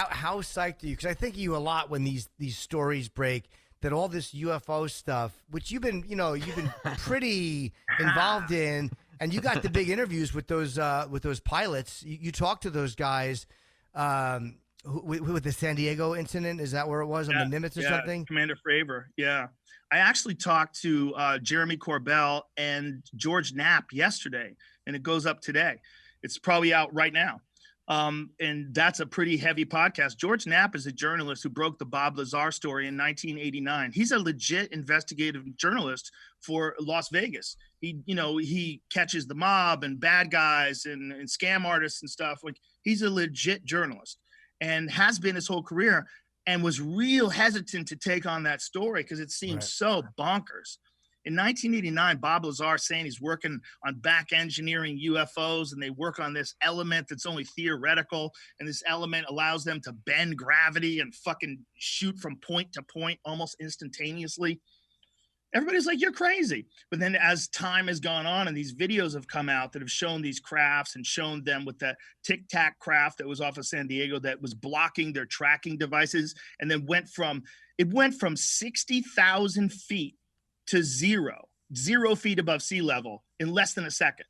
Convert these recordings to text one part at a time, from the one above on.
how psyched are you? Because I think of you a lot when these stories break. That all this UFO stuff, which you've been pretty involved in, and you got the big interviews with those pilots. You talked to those guys with the San Diego incident. Is that where it was on the Nimitz or something? Commander Fravor. Yeah, I actually talked to Jeremy Corbell and George Knapp yesterday, and it goes up today. It's probably out right now. And that's a pretty heavy podcast. George Knapp is a journalist who broke the Bob Lazar story in 1989. He's a legit investigative journalist for Las Vegas. He catches the mob and bad guys and scam artists and stuff. Like, he's a legit journalist and has been his whole career, and was real hesitant to take on that story because it seemed so bonkers. In 1989, Bob Lazar saying he's working on back engineering UFOs, and they work on this element that's only theoretical, and this element allows them to bend gravity and fucking shoot from point to point almost instantaneously. Everybody's like, you're crazy. But then as time has gone on and these videos have come out that have shown these crafts and shown them with the Tic Tac craft that was off of San Diego that was blocking their tracking devices, and then went from 60,000 feet to zero feet above sea level in less than a second.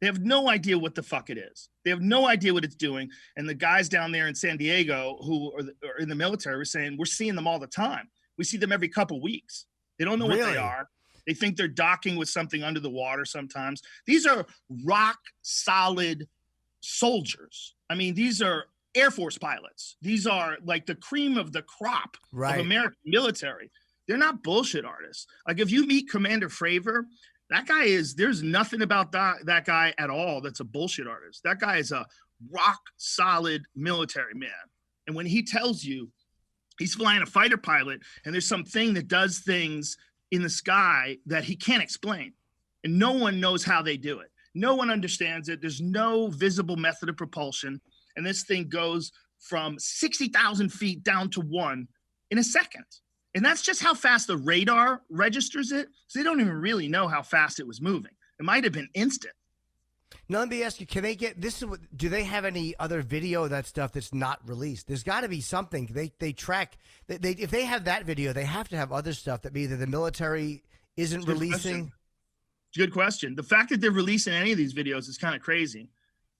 They have no idea what the fuck it is. They have no idea what it's doing. And the guys down there in San Diego who are in the military were saying, we're seeing them all the time. We see them every couple weeks. They don't know what they are. They think they're docking with something under the water sometimes. These are rock solid soldiers. I mean, these are Air Force pilots. These are like the cream of the crop of American military. They're not bullshit artists. Like, if you meet Commander Fravor, there's nothing about that guy at all that's a bullshit artist. That guy is a rock solid military man. And when he tells you he's flying a fighter pilot and there's something that does things in the sky that he can't explain, and no one knows how they do it. No one understands it. There's no visible method of propulsion. And this thing goes from 60,000 feet down to 1 in a second. And that's just how fast the radar registers it. So they don't even really know how fast it was moving. It might have been instant. Now, let me ask you, can they get this? Do they have any other video of that stuff that's not released? There's got to be something. They track. If they have that video, they have to have other stuff that either the military isn't releasing. Good question. The fact that they're releasing any of these videos is kind of crazy,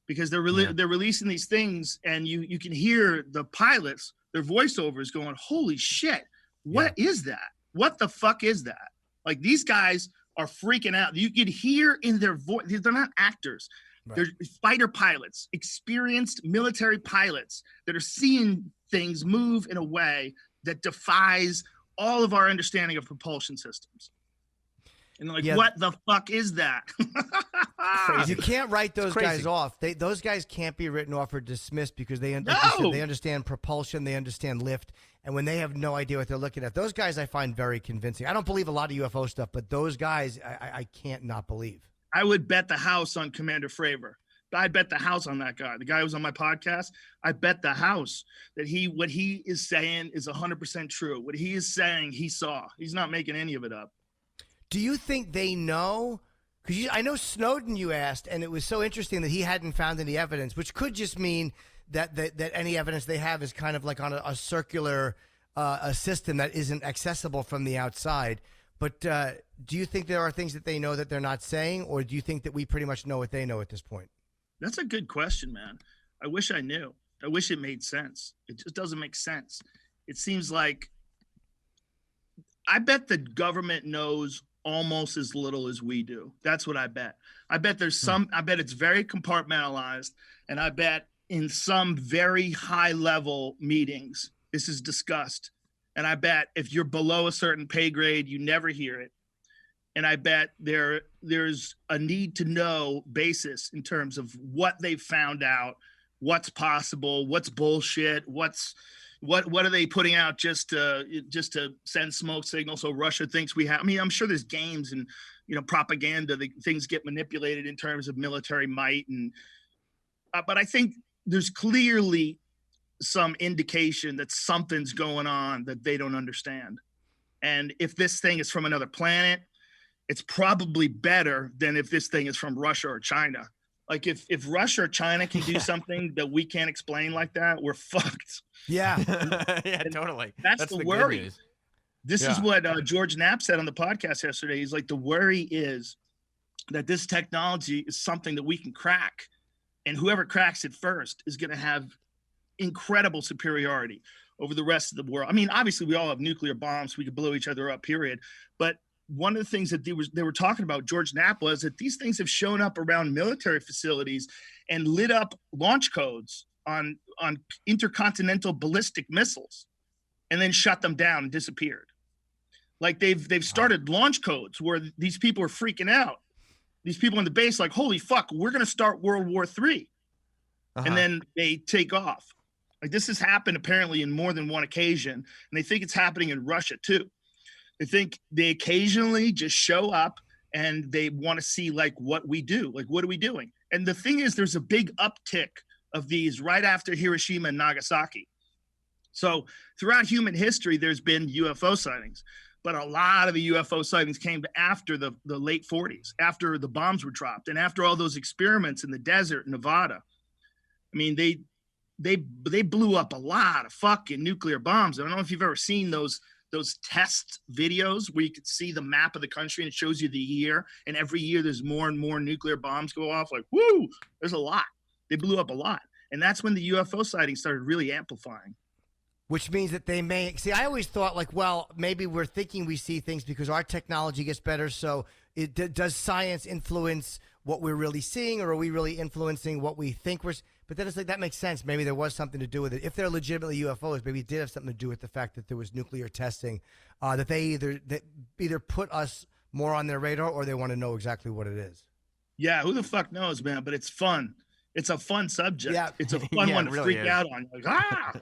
because they're releasing these things, and you can hear the pilots, their voiceovers going, "Holy shit. What is that? What the fuck is that?" Like, these guys are freaking out. You could hear in their voice. They're not actors. They're fighter pilots, experienced military pilots that are seeing things move in a way that defies all of our understanding of propulsion systems. And like, what the fuck is that? You can't write those guys off. Those guys can't be written off or dismissed because they understand propulsion, they understand lift, and when they have no idea what they're looking at, those guys I find very convincing. I don't believe a lot of UFO stuff, but those guys I can't not believe. I would bet the house on Commander Fravor. I bet the house on that guy. The guy who was on my podcast, I bet the house that what he is saying is 100% true. What he is saying, he saw. He's not making any of it up. Do you think they know? Because I know Snowden, you asked, and it was so interesting that he hadn't found any evidence, which could just mean that any evidence they have is kind of like on a circular a system that isn't accessible from the outside. But do you think there are things that they know that they're not saying, or do you think that we pretty much know what they know at this point? That's a good question, man. I wish I knew. I wish it made sense. It just doesn't make sense. It seems like, I bet the government knows almost as little as we do. That's what I bet. I bet I bet it's very compartmentalized, and I bet in some very high level meetings, this is discussed. And I bet if you're below a certain pay grade, you never hear it. And I bet there's a need to know basis in terms of what they've found out, what's possible, what's bullshit, what are they putting out just to send smoke signals so Russia thinks we have. I mean, I'm sure there's games and propaganda. Things get manipulated in terms of military might, and but I think there's clearly some indication that something's going on that they don't understand. And if this thing is from another planet, it's probably better than if this thing is from Russia or China. Like if Russia or China can do something that we can't explain like that, we're fucked. Yeah. Yeah, totally. That's the good worry. news. This is what George Knapp said on the podcast yesterday. He's like, the worry is that this technology is something that we can crack, and whoever cracks it first is going to have incredible superiority over the rest of the world. I mean, obviously we all have nuclear bombs. We could blow each other up, period. But one of the things that they were talking about, George Knapp, was that these things have shown up around military facilities and lit up launch codes on intercontinental ballistic missiles and then shut them down and disappeared. Like they've started launch codes where these people are freaking out. These people on the base like, holy fuck, we're going to start World War III. And then they take off. Like this has happened apparently in more than one occasion. And they think it's happening in Russia too. They think they occasionally just show up and they want to see like what we do. Like, what are we doing? And the thing is, there's a big uptick of these right after Hiroshima and Nagasaki. So throughout human history, there's been UFO sightings. But a lot of the UFO sightings came after the late 40s, after the bombs were dropped, and after all those experiments in the desert in Nevada. I mean, they blew up a lot of fucking nuclear bombs. I don't know if you've ever seen those test videos where you could see the map of the country and it shows you the year, and every year there's more and more nuclear bombs go off. Like, woo, there's a lot. They blew up a lot. And that's when the UFO sightings started really amplifying. Which means that they may see. I always thought like, well, maybe we're thinking we see things because our technology gets better. So does science influence what we're really seeing, or are we really influencing what we think we're? But then it's like that makes sense. Maybe there was something to do with it. If they're legitimately UFOs, maybe it did have something to do with the fact that there was nuclear testing. That they either put us more on their radar, or they want to know exactly what it is. Yeah, who the fuck knows, man? But it's fun. It's a fun subject. Yeah. It's a fun one to really freak is. out on. Like, ah.